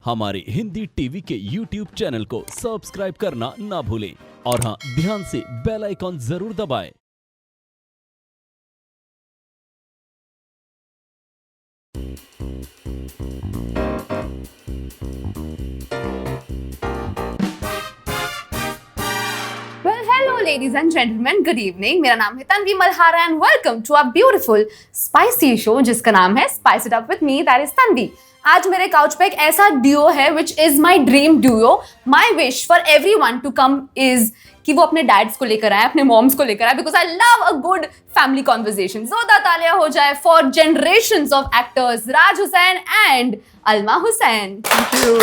हमारे हिंदी टीवी के YouTube channel को सब्सक्राइब करना ना भूलें और हाँ, ध्यान से बेल आइकॉन जरूर दबाएं। Well, hello ladies and gentlemen, good evening. मेरा नाम है Tanvi Malhara and welcome to our beautiful spicy show जिसका नाम है Spice It Up with me, that is Tanvi. आज मेरे काउच पे एक ऐसा ड्यूओ है which is my dream duo. My wish for everyone to come is कि वो अपने डैड्स को लेकर आए, अपने मॉम्स को लेकर आए, because I love a good family conversation. ज़ोरदार तालियां हो जाए for generations of actors Raj Hussain and अलमा Hussain. Thank you.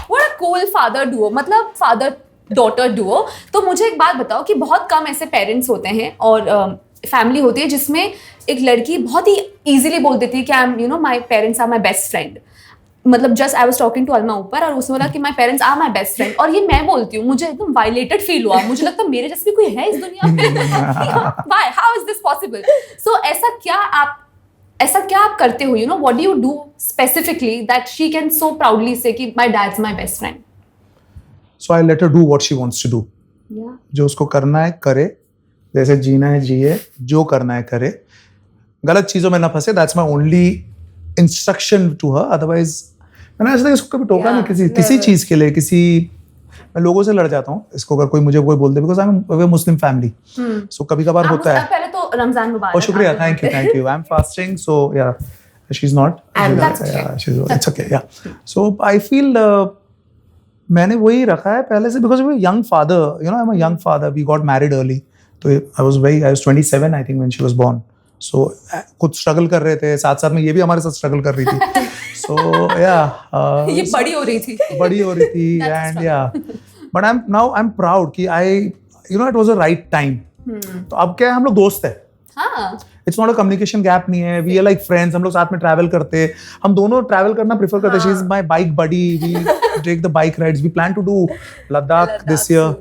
What a cool father duo, मतलब father daughter duo। तो मुझे एक बात बताओ कि बहुत कम ऐसे पेरेंट्स होते हैं और फैमिली होती है जिसमें एक लड़की बहुत ही इजीली बोल देती है कि I am my parents are my best friend. मतलब just I was talking to अलमा ऊपर और उसने बोला कि my parents are my best friend, और ये मैं बोलती हूँ, मुझे एकदम वायलेटेड फील हुआ। मुझे लगता है मेरे जैसे भी कोई है इस दुनिया में। Why, how is this possible? So ऐसा क्या आप करते हो, what do you do specifically that she can so proudly say कि my dad's my best friend? So I let her do what she wants to do. जो उसको करना है करे, जैसे जीना है जिए, जो करना है करे, गलत चीजों में ना फंसे। That's my only instruction to her. Otherwise मैंने आज तक इसको कभी टोका नहीं किसी चीज के लिए। मैं लोगों से लड़ जाता हूँ इसको, अगर मुझे कोई बोल दे, because I am Muslim family. So कभी कभार होता है। पहले तो रमजान मुबारक। शुक्रिया, thank you. I am fasting, so yeah she is not, it's okay, yeah. So I feel मैंने वही रखा है पहले से, because young father, I am a young father. We got married early, तो I was 27 I think when she was born. So कुछ struggle कर रहे थे, साथ साथ में ये भी हमारे साथ स्ट्रगल कर रही थी। सो ये बड़ी हो रही थी एंड या, बट आई एम प्राउड कि it was a right time. तो अब क्या है, हम लोग दोस्त है। It's not a communication gap नहीं है, वी आर लाइक फ्रेंड्स। हम लोग साथ में ट्रैवल करते, हम दोनों ट्रैवल करना प्रेफर करते। She is my bike buddy, we take the bike rides, we plan to do Ladakh this year,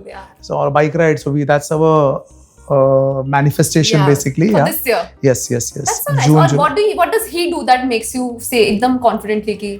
so और bike ride, so we that's our manifestation basically, for yeah, this year. yes That's so nice. June. What does he do that makes you say एकदम confidently कि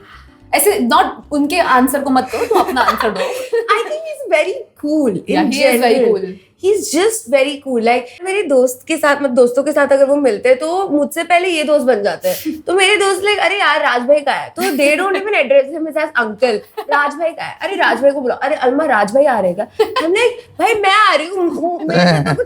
ऐसे, not उनके answer को मत करो, तो अपना आंसर दो। I think he's very cool. Yeah, he is very cool. He's just very cool. Like मेरे दोस्तों के साथ अगर वो मिलते हैं तो मुझसे पहले ये दोस्त बन जाते हैं। तो मेरे दोस्त लाइक, अरे यार राज भाई का है, तो they don't even address him as uncle. राज भाई का है, अरे राज भाई को बुलाओ, अरे अलमा राज भाई आ रहेगा। हम लाइक, भाई मैं आ रही हूँ,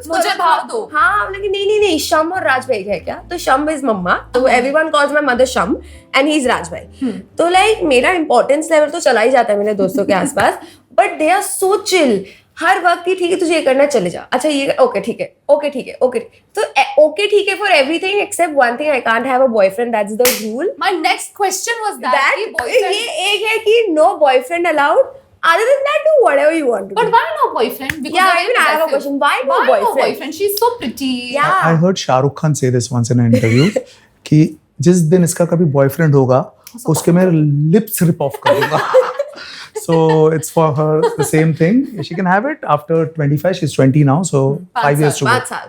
मुझे भाव दो। हाँ, हम लाइक नहीं शम और राज भाई है क्या? तो शम इज मम्मा, तो everyone calls my mother शम and he is राज भाई। तो लाइक मेरा इंपॉर्टेंस लेवल तो चला ही जाता है मेरे दोस्तों के आसपास, but they are so chill. हर वक्त ही ठीक है, तुझे ये करना, चले जा, अच्छा ये ओके ठीक है, ओके ठीक है, ओके। तो ओके ठीक है for everything except one thing, I can't have a boyfriend, that's the rule. My next question was that ये एक है कि no boyfriend allowed, other than that do whatever you want to but do. why no boyfriend? Because Yeah, even I have a question. Why no boyfriend? She's so pretty. Yeah. I heard Shahrukh Khan say this once in an interview कि जिस दिन इसका कभी boyfriend होगा, उसके मैं lips rip off करूंगा। So it's for her the same thing. She can have it after 25. She's 20 now, so 5 years to go. 5 साल।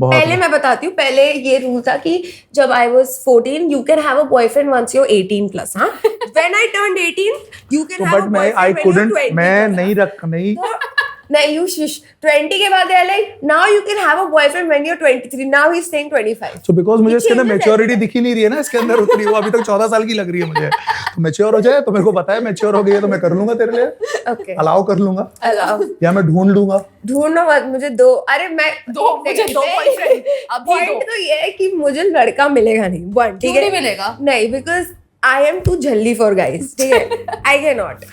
पहले मैं बताती हूँ, पहले ये रूल था कि जब I was 14, you can have a boyfriend once you're 18 plus. हाँ? When I turned 18, you can have a boyfriend when you're 20. मैं नहीं, you shush. 20 के बाद like now you can have a boyfriend when you're 23. Now he's saying 25. So because मुझे इसके अंदर maturity दिखी नहीं रही है ना, इसके अंदर उतनी, वो अभी तक 14 साल की लग रही है मुझे। तो मैच्योर हो जाए तो मेरे को पता है मैच्योर हो गई है तो मैं कर लूंगा तेरे लिए। Okay. अलाउ कर लूंगा, अलाउ या मैं ढूंढ लूंगा। ढूंढना मत, मुझे दो, अरे मैं मुझे दो boyfriend अभी पॉइंट दो। तो ये है कि मुझे लड़का मिलेगा नहीं, वन ठीक है, नहीं मिलेगा नहीं, बिकॉज आई एम टू जल्दी फॉर गाइज, ठीक है, I can not.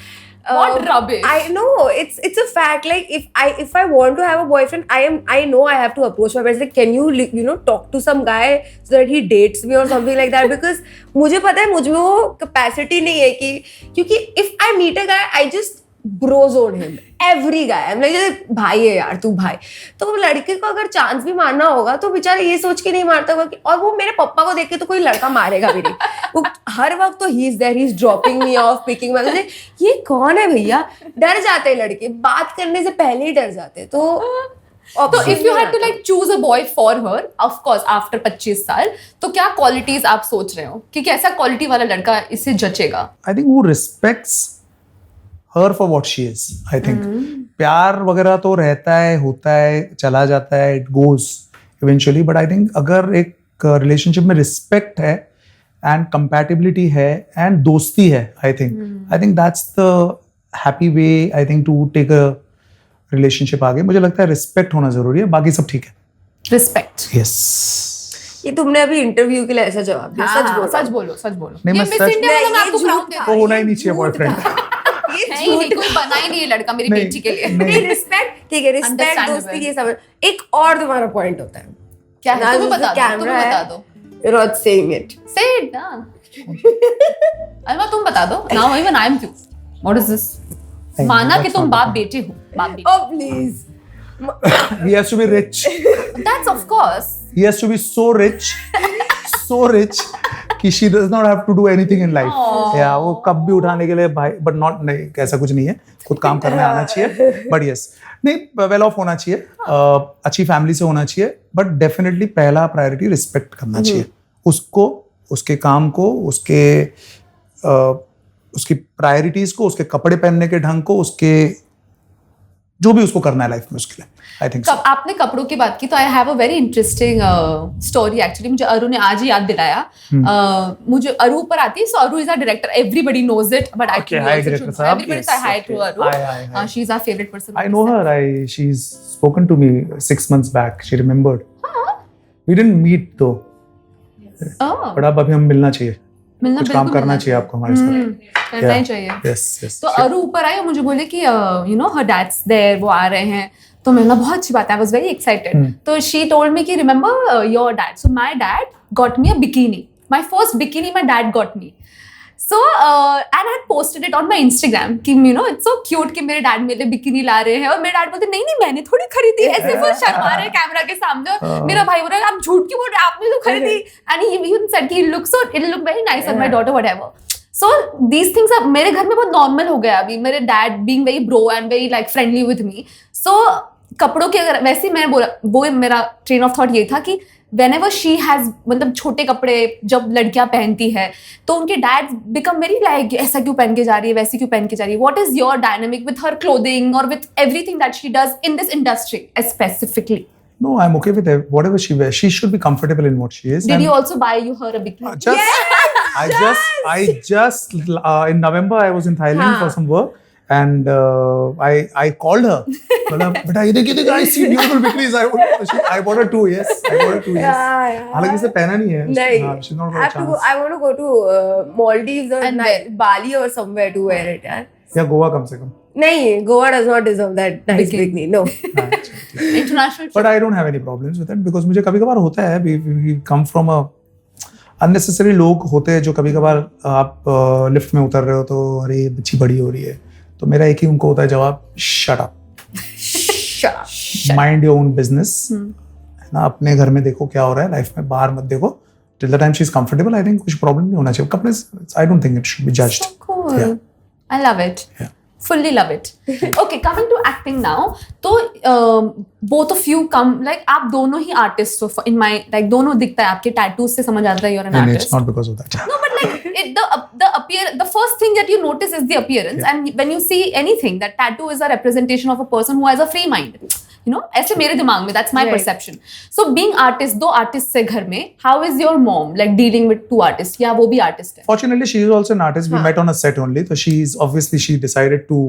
What rubbish. I know, it's a fact. Like if I want to have a boyfriend, I know I have to approach my parents like, can you talk to some guy so that he dates me or something like that, because मुझे पता है मुझे वो capacity नहीं है कि, क्योंकि if I meet a guy I just bro zone him every guy, I'm like भाई है यार तू भाई। तो लड़के को अगर चांस भी मारना होगा तो बेचारा ये सोच के नहीं मारता होगा कि, और वो मेरे पापा को देख के तो कोई लड़का मारेगा भी नहीं। वो हर वक्त तो he is there, he is dropping me off, picking me, ये कौन है भैया? डर जाते हैं लड़के, बात करने से पहले ही डर जाते हैं। तो तो if you had to like choose a boy for her, of course after 25 साल, तो क्या क्वालिटीज आप सोच रहे हो कि कैसा क्वालिटी वाला लड़का इससे जचेगा? I think who respects her for what she is. I think प्यार वगैरह तो रहता है, होता है, चला जाता है, it goes eventually. But I think अगर एक रिलेशनशिप में रिस्पेक्ट है एंड कंपैटिबिलिटी है एंड दोस्ती है, I think that's the happy way I think to take a relationship आगे. मुझे लगता है रिस्पेक्ट होना जरूरी है, बाकी सब ठीक है. रिस्पेक्ट. यस. ये तुमने अभी इंटरव्यू के लिए ऐसा जवाब दिया. सच बोलो, सच बोलो. नहीं, मैं ये मिस सच- इंडिया वाला मैं नहीं, आपको ये crown झूठ दे था. वो होना ही नहीं चाहिए बॉयफ्रेंड. नहीं, कोई बना ही नहीं है लड़का मेरी नहीं, बेटी के लिए. नहीं. नहीं, रिस्पेक्ट ठीक है, रिस्पेक्ट Understandable. दोस्ती ये सब. एक और तुम्हारा पॉइंट होता है. क्या है? Now तुम्हें the बता दो, camera तुम्हें है. बता दो. You're not saying it. Say it ना. अलवा तुम बता दो. Now even I am too. What is this? नहीं, माना कि that's तुम not बाप the बेटे हो, बाप बेटे. Oh please. He has to be rich. That's of course. He has to be so rich कि she does not have to do anything in life. या वो कब भी उठाने के लिए भाई, but not, नहीं, ऐसा कुछ नहीं है, खुद काम करने आना चाहिए. But yes, नहीं, वेल ऑफ होना चाहिए, अच्छी फैमिली से होना चाहिए, बट डेफिनेटली पहला प्रायोरिटी रिस्पेक्ट करना चाहिए उसको, उसके काम को, उसकी प्रायोरिटीज को, उसके कपड़े पहनने के ढंग को, उसके जो भी उसको करना है लाइफ में उसके लिए. आई थिंक कब आपने कपड़ों की बात की तो I have a very interesting story actually. मुझे अरु ने आज ही याद दिलाया. मुझे अरु ऊपर आती है. So Aru is our director. Everybody knows it, but Okay, hi, director साहब. Everybody Yes, say hi to okay. Aru. Hi. She is our favourite person. I know her. She's spoken to me 6 months back. She remembered. We didn't meet though. Oh, but अब अभी हम मिलना चाहिए. मिलना कुछ काम बिल्कुल करना चाहिए आपको हमारे साथ. करना ही चाहिए. Yes. तो अरु ऊपर आई और मुझे बोले कि you know her dad's there, वो आ रहे हैं. तो मैं बोला बहुत अच्छी बात है. I was very excited. तो शी टोल्ड मी कि remember your dad. So my dad got me a bikini. My first bikini my dad got me. So and I had posted it on my Instagram कि you know it's so cute कि मेरे dad मेरे लिए bikini ला रहे हैं. और मेरे dad बोलते नहीं मैंने थोड़ी खरीदी. ऐसे वो शर्मा रहे कैमरा के सामने. और मेरा भाई बोल रहा है आप झूठ क्यों बोल रहे हैं, आपने तो खरीदी. एंड ही even said कि it'll look very nice on my daughter whatever. So these things are मेरे घर में बहुत नॉर्मल हो गया अभी. मेरे dad being very bro and very like friendly with me. So कपड़ों के अगर वैसे ही मैंने बोला, वो मेरा ट्रेन ऑफ थॉट ये था कि whenever she has मतलब छोटे कपड़े जब लड़कियां पहनती है तो उनके डैड बिकम वेरी लाइक ऐसा क्यों पहन के जा रही है, वैसे क्यों पहन के जा रही है. What is your dynamic with her clothing और with everything that she does in this industry specifically? No, I'm okay with whatever she wears. She should be comfortable in what she is. Did And you also buy her a bikini? I just in November I was in Thailand for some work and I called her. बोला बेटा ये देखिए I see beautiful bikinis. I bought her 2. Yes, I bought her 2. Yes. हालांकि इसे पहना नहीं है. नहीं. हाँ, she's not I got a have to go. chance. I want to go to Maldives or And where? Bali or somewhere to wear it. यार. या गोवा कम से कम. नहीं, Goa does not deserve that nice Bikini. bikini. No. हाँ, अच्छा. International But I don't have any problems with it because मुझे कभी कभार होता है. We come from a unnecessary लोग होते हैं जो कभी कभार आप लिफ्ट में उतर रहे हो तो अरे बच्ची बड़ी हो रही है, तो मेरा एक ही उनको होता है जवाब, shut up, mind your own business. है ना, अपने घर में देखो क्या हो रहा है लाइफ में, बाहर मत देखो. Till the time she is comfortable I think कुछ प्रॉब्लम नहीं होना चाहिए. कपड़े I don't think it should be judged. So cool. Yeah. I love it. Yeah. Fully love it. Okay, coming to acting now. तो both of you come like आप दोनों ही artists हो. In my like दोनों दिखता है आपके tattoos से समझ आता है you're an And artist. it's not because of that. No, but like the first thing that you notice is the appearance, and when you see anything, that tattoo is a representation of a person who has a free mind. You know, ऐसे मेरे दिमाग में that's my Right. perception. So being artist, दो artists से घर में, how is your mom like dealing with two artists? या वो भी artist है? Fortunately, she is also an artist. We met on a set only. So she decided to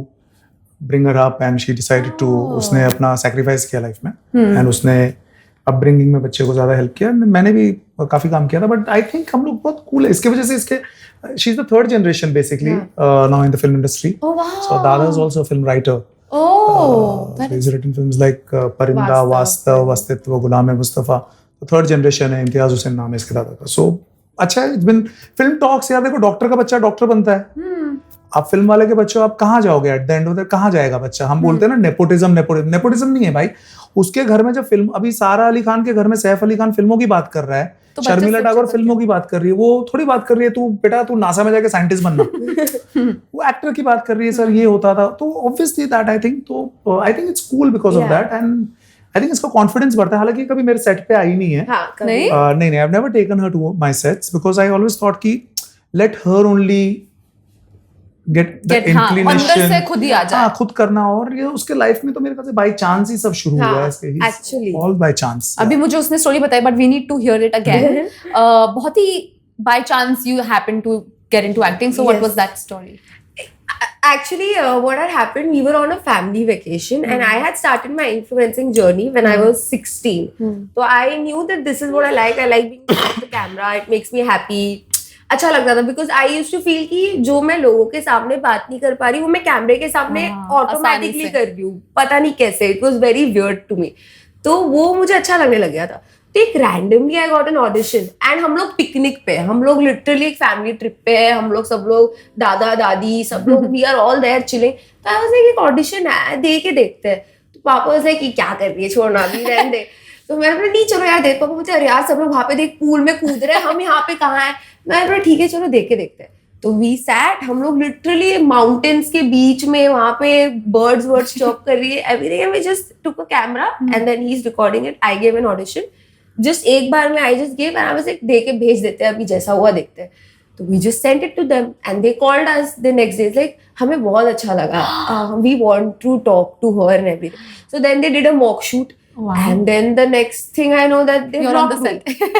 bring her up and she decided to उसने अपना sacrifice किया life में and उसने upbringing में बच्चे को ज़्यादा help किया. मैंने भी काफी काम किया था, but I think हम लोग बहुत cool है. इसके वजह से she's the third generation basically now in the film industry. Oh wow. So Dada is also a film writer. Oh, that He's written films like Parinda, Vastav, Vastitva, Ghulam-e-Mustafa. तो third generation है. इम्तियाज हुसैन नाम है इसके दादा का. सो अच्छा है. It's been film talks. यार देखो, डॉक्टर का बच्चा डॉक्टर बनता है. आप फिल्म वाले के बच्चों आप कहाँ जाओगे at the end of the, कहाँ जाएगा बच्चा? हम बोलते हैं ना नेपोटिज्म नहीं है भाई. उसके घर में जब फिल्म, अभी सारा अली खान के घर में सैफ अली खान फिल्मों की बात कर रहा है, तो बच्चा शर्मिला सोचेगा टागोर फिल्मों की बात कर रही है. वो थोड़ी बात कर रही है तू बेटा तू नासा में जाके साइंटिस्ट बनना. वो एक्टर की बात कर रही है, सर ये होता था. तो ऑब्वियसली दैट आई थिंक, तो I think it's cool because of that. I think इसका कॉन्फिडेंस बढ़ता है, हालांकि कभी मेरे सेट पे आई नहीं है। हाँ कभी नहीं? नहीं, I have never taken her to my sets because I always thought कि let her only get the अंदर से इंक्लिनेशन, खुद ही आ जाए। खुद करना। और ये उसके लाइफ में तो मेरे ख्याल से बाय चांस ही सब शुरू हुआ है इसके, actually. All by chance. अभी मुझे उसने स्टोरी बताई, but we need to hear it again. बहुत ही by chance you happen to get into acting, so what Yes. Was that story? Actually, what had happened, we were on a family vacation and I had started my influencing journey when I was 16. So I knew that this is what I like being behind the camera, it makes me happy. अच्छा लगता था because I used to feel कि जो मैं लोगों के सामने बात नहीं कर पा रही वो मैं कैमरे के सामने ऑटोमेटिकली कर रही हूँ, पता नहीं कैसे, it was very weird to me. तो वो मुझे अच्छा लगने लग गया था। तो एक randomly I got an audition and हम लोग पिकनिक पे, हम लोग लिटरली एक फैमिली ट्रिप पे है, हम लोग सब लोग दादा दादी सब लोग we are all there chilling. तो आई वाज लाइक एक ऑडिशन है, दे के देखते हैं। तो पापा वाज लाइक कि क्या कर रही है, छोड़ना अभी रहने दे। तो मैंने बोला नहीं चलो यार देख, पापा मुझे अरे यार सब लोग वहाँ पे देख पूल में कूद रहे हैं, हम यहाँ पे कहाँ हैं। मैंने बोला ठीक है चलो देख के देखते हैं। तो वी सैट, हम लोग लिटरली माउंटेन्स के बीच में वहाँ पे बर्ड्स चॉप कर रही है everything, and we just took a camera and then he is recording it. I gave an audition just एक बार में, I just gave and I was like दे के भेज देते हैं, अभी जैसा हुआ देखते हैं। तो we just sent it to them and they called us the next day, like हमें बहुत अच्छा लगा, we want to talk to her and everything. So then they did a mock shoot and then the next thing I know that they You're on the blocked me. set.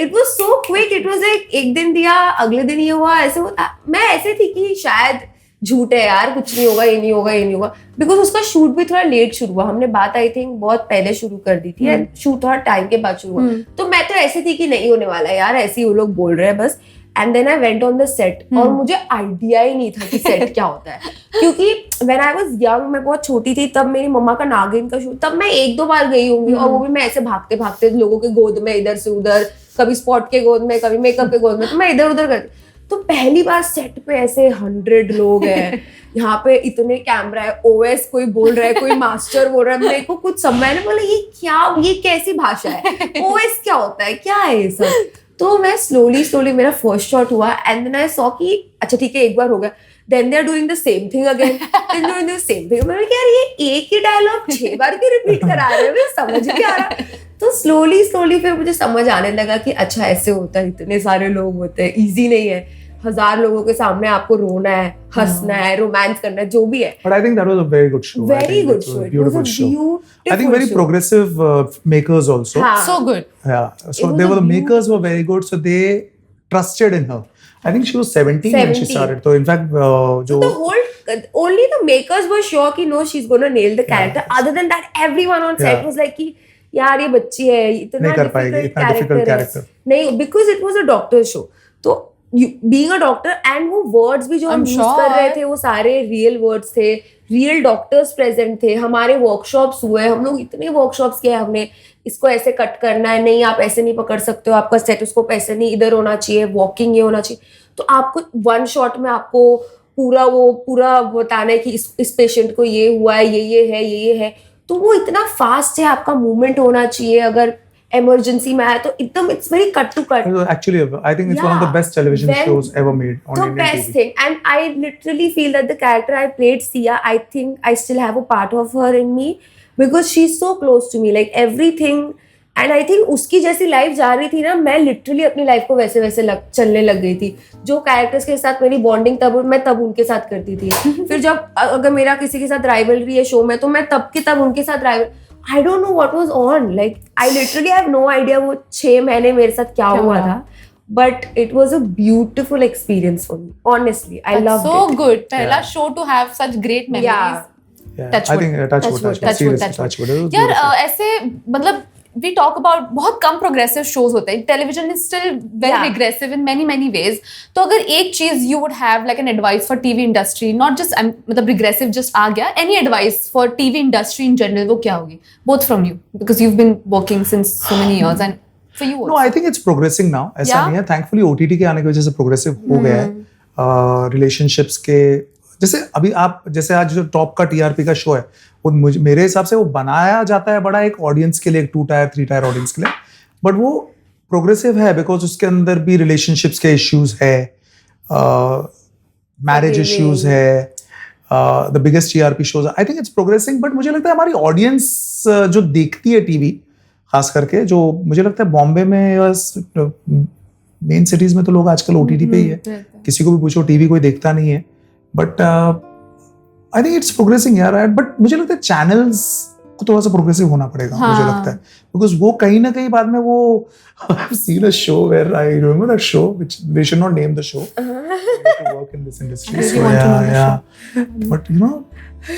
It was so quick, it was like एक दिन दिया अगले दिन ये हुआ, ऐसे होता। मैं ऐसे थी कि शायद झूठ है यार, कुछ नहीं होगा, ये नहीं होगा, ये नहीं होगा, बिकॉज उसका शूट भी थोड़ा लेट शुरू हुआ। हमने बात आई थिंक बहुत पहले शुरू कर दी थी एंड शूट थोड़ा टाइम के बाद शुरू हुआ। तो मैं तो ऐसे थी कि नहीं होने वाला है यार, ऐसे ही वो लोग बोल रहे हैं बस। And then I went on the set और मुझे आइडिया ही नहीं था कि सेट क्या होता है, क्योंकि व्हेन आई वाज यंग, मैं बहुत छोटी थी तब, मेरी मम्मा का नागिन का शूट, तब मैं 1-2 बार गई होंगी और वो भी मैं ऐसे भागते भागते लोगों के गोद में इधर से उधर, कभी स्पॉट के गोद में, कभी मेकअप के गोद में, तो मैं इधर उधर करती। तो पहली बार सेट पे ऐसे 100 लोग हैं, यहाँ पे इतने कैमरा है, ओएस कोई बोल रहा है, कोई मास्टर बोल रहा है, मेरे को कुछ समझ नहीं, बोला ये क्या, ये कैसी भाषा है, ओएस क्या होता है, क्या है ये सब। तो मैं स्लोली मेरा फर्स्ट शॉट हुआ एंड देन आई सॉ कि अच्छा ठीक है एक बार हो गया, then they are doing the same thing again, then doing the same thing. मैंने कहा यार ये एक ही डायलॉग 6 बार क्यों रिपीट करा रहे हैं, मुझे समझ नहीं आ रहा। तो स्लोली फिर मुझे समझ आने लगा कि अच्छा ऐसे होता है, इतने सारे लोग होते हैं, इजी नहीं है, 1000 लोगों के सामने आपको रोना है, हंसना है, रोमांस करना है, जो भी है। But I think that was a very good show. Very good show. It was Beautiful a show. beautiful I think very show. progressive makers also. हाँ. So good. Yeah. So was they a were, the makers were very good. So they trusted in her. I think she was 17 when she 17. started. So in fact, जो The whole, only the makers were sure कि no, she's gonna nail the character. Other than that, everyone on set Yeah. was like कि यार ये बच्ची है, इतना नहीं कर पाएगी, इतना difficult character. नहीं, because it was a doctor show. तो being a doctor and वो words भी जो हम I'm use sure. कर रहे थे वो सारे real words थे, real doctors present थे, हमारे workshops हुए, हम लोग इतने workshops किए हमने, इसको ऐसे कट करना है, नहीं आप ऐसे नहीं पकड़ सकते हो, आपका स्टेथोस्कोप ऐसे नहीं, इधर होना चाहिए, वॉकिंग ये होना चाहिए। तो आपको 1 शॉट में आपको पूरा बताना है कि इस पेशेंट को ये हुआ है, ये है, ये है। तो वो इतना फास्ट है, आपका मूवमेंट होना चाहिए, अगर इमरजेंसी में आया तो एकदम it's very cut to cut. Actually, I think it's one of the best television shows ever made on The Indian best TV. thing, and I literally feel that the character I played, Sia, I think I still have a part of her in me because she's so close to me, like everything. And I think उसकी जैसी life जा रही थी ना, मैं literally अपनी life को वैसे चलने लग गई थी। जो कैरेक्टर्स के साथ मेरी बॉन्डिंग मैं तब उनके साथ करती थी। फिर जब अगर मेरा किसी के साथ राइवलरी है शो में, तो मैं तब उनके साथ rival, I don't know what was on, like I literally have no idea वो 6 महीने मेरे साथ क्या हुआ था, but it was a beautiful experience for me, honestly. I loved so it. good. पहला show to have such great memories. Yeah. Yeah, Touch I wood. think touch wood. Seriously, touch wood. It was यार beautiful. ऐसे मतलब we talk about बहुत कम progressive shows होते हैं, television is still very Yeah. Regressive in many ways. तो अगर एक चीज you would have like an advice for TV industry, not just मतलब रिग्रेसिव जस्ट आ गया, any advice for TV industry in general, वो क्या होगी? Both from you, because you have been working since so many years and for you No, I think it's progressing now. ऐसा Yeah. नहीं है, thankfully OTT के आने की वजह से प्रोग्रेसिव हो गया है। रिलेशनशिप्स के जैसे अभी आप जैसे आज जो टॉप का टीआरपी का शो है, वो मेरे हिसाब से वो बनाया जाता है बड़ा एक ऑडियंस के लिए, एक 2 टायर 3 टायर ऑडियंस के लिए, बट वो प्रोग्रेसिव है बिकॉज उसके अंदर भी रिलेशनशिप्स के इश्यूज है, मैरिज इश्यूज है, the biggest TRP shows. I think it's progressing, but मुझे लगता है हमारी ऑडियंस जो देखती है टीवी, खास करके जो मुझे लगता है बॉम्बे में या मेन सिटीज में तो लोग आजकल ओटीटी पे ही है. किसी को भी पूछो टीवी कोई देखता नहीं है. But I think it's progressing यार. बट मुझे लगता है चैनल्स को थोड़ा सा प्रोग्रेसिव होना पड़ेगा. मुझे लगता है बिकॉज वो कहीं ना कहीं बाद में वो I've seen a show where I remember that show which we should not name the show. To work in this industry. really So want to know the yeah. But you know,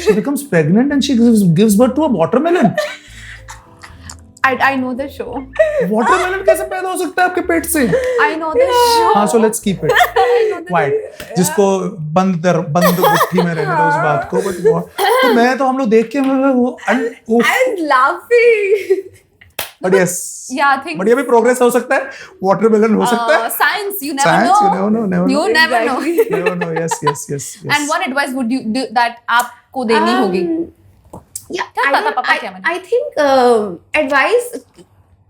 she becomes pregnant and she gives birth to a watermelon. I know the show. Watermelon कैसे पैदा हो सकता है आपके पेट से? I know the show. हाँ, so let's keep it quiet. जिसको बंद गुत्थी में रहने दो उस बात को. तो मैं तो हम लोग देख के I'm laughing. But yes. Yeah, I think. But ये भी प्रोग्रेस हो सकता है. Watermelon हो सकता है. Science, you never Science, know. you never know. Never You know. never know. Never know. Yes. And what advice would you do that आपको देनी होगी? Yeah, क्या पता पापा क्या बने? I think advice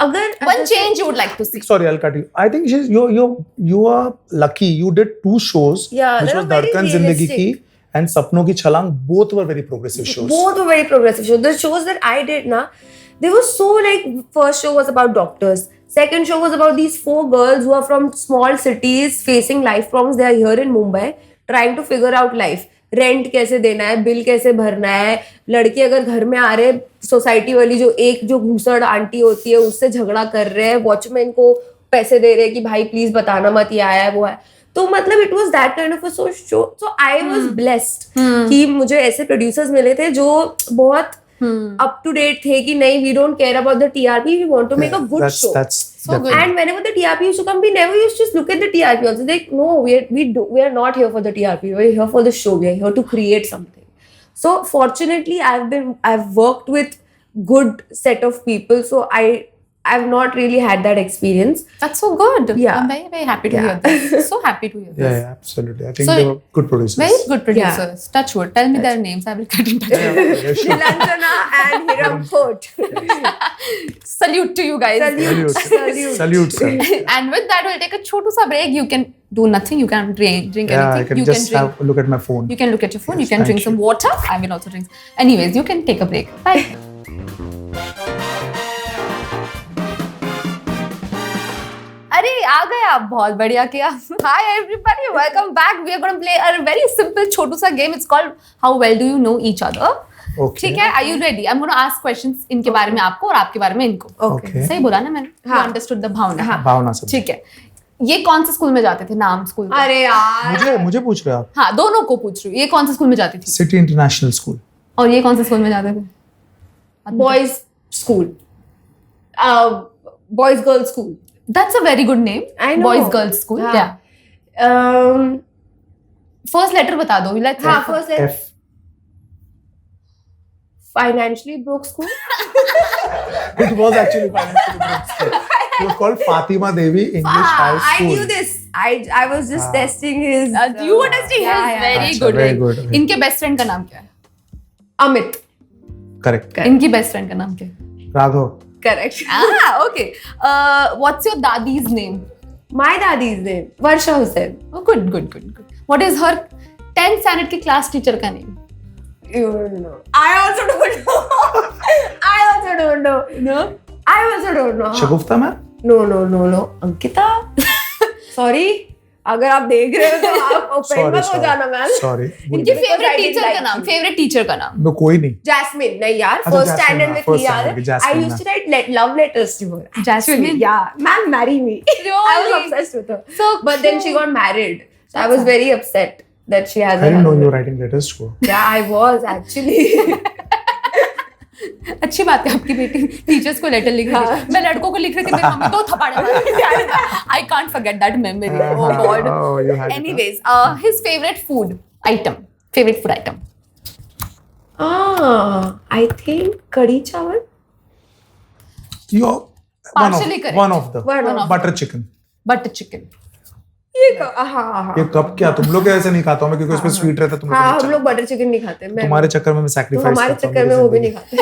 अगर One change you would like to see. Sorry, I'll cut you. I think you are lucky. You did 2 shows, Yeah, which they was were very धड़कन जिंदगी की realistic. and सपनों की छलांग. Both were very progressive shows. Both were very progressive shows. The shows that I did, they were so like, first show was about doctors. Second show was about these 4 girls who are from small cities facing life problems. They are here in Mumbai trying to figure out life. Rent कैसे देना है, bill कैसे भरना है, लड़के अगर घर में आ रहे, सोसाइटी वाली जो घूसड़ आंटी होती है उससे झगड़ा कर रहे हैं, वॉचमैन को पैसे दे रहे हैं कि भाई प्लीज बताना मत ये आया है वो है. तो मतलब it was that kind of a show. So I was blessed कि मुझे ऐसे प्रोड्यूसर्स मिले थे जो बहुत अप टू डेट थे कि नहीं, we don't care about the TRP, we want to make a good show. So good. And whenever the TRP used to come, we never used to just look at the TRP also. Like, no, we are not here for the TRP. We're here for the show. We are here to create something. So fortunately, I've worked with good set of people. So I've not really had that experience. That's so good. Yeah. I'm very, very happy to hear this. So happy to hear this. Yeah, absolutely. I think So they were good producers. Very good producers. Touch wood. Tell me their names. I will get in touch. Yeah, sure. Nilanjana and Hiram Kot. Salute to you guys. Salute, sir. And with that, we'll take a chotu sa break. You can do nothing. You can drink Yeah, I anything. can You just can drink. have a look at my phone. You can look at your phone. Yes, you can drink thank some water. I will also drink. Anyways, you can take a break. Bye. अरे आ गए आप, बहुत बढ़िया किया. Hi everybody, welcome back. We are going to play a very simple छोटू सा game. It's called How Well Do You Know Each Other. Okay. ठीक है? Are you ready? I'm going to ask questions इनके बारे में आपको और आपके बारे में इनको. Okay. सही बोला ना मैंने? You understood the भावना. भावना सब. ठीक है. ये कौन से स्कूल में जाते थे? नाम स्कूल का. अरे यार. मुझे पूछ रहे हो आप? हाँ, दोनों को पूछ रही हूँ. ये कौन से स्कूल में जाती थी? City international school. और ये कौन से स्कूल में जाते थे? Boys school. Boys girls school. That's a very good name. I know. Boys girls school. हाँ. Yeah. First letter बता दो. Let's हाँ, say. first letter. F. Financially broke school. It was actually financially broke school. It was called Fatima Devi English High I School. knew this. I was just testing his. You were testing his. Yeah. Very अच्छा, good. very good. इनके best friend का नाम क्या है? Amit. Correct. इनकी best friend का नाम क्या है? Raghav. Correct. Okay. What's your dadi's name? My daddy's name. Varsha Hussain. Oh, good. What is her 10th standard की class teacher का name? You don't know. I also don't know. No. I also don't know. Shagufta ma'am. No. Ankita. Sorry. अगर आप देख रहे हो तो आप open मत हो जाना मैम. Sorry. इनकी Because I favourite didn't teacher like का नाम. you. फेवरेट टीचर का नाम. मैं कोई नहीं. Jasmine. नहीं यार. अच्छा, First Jasmine, standard हाँ, में first थी यार. standard की Jasmine, I used to write love letters to her. Jasmine? Actually, yeah. Ma'am, marry me. I was Really? obsessed with her. So But then she got married. So I was very upset that she has I a didn't know you husband. were writing letters to her. Yeah, I was actually. अच्छी बात है आपकी बेटी teachers को letter लिख रही है. मैं लड़कों को लिख रही थी, मेरी मम्मी तो थप्पड़ मारी. I can't forget that memory. Oh God. Oh, you had it, huh? Anyways, his favorite food item. I think कढ़ी चावल. You're Partially correct. one of the One of. butter chicken. Butter chicken. हाँ. ये कब क्या तुम लोग ऐसे नहीं खाता हूँ मैं क्योंकि उसमें स्वीट रहता है तुम लोग हाँ, नहीं हम लोग बटर चिकन नहीं खाते. मैं तुम्हारे चक्कर में मैं तो सैक्रिफाइस हमारे चक्कर में वो भी नहीं खाते.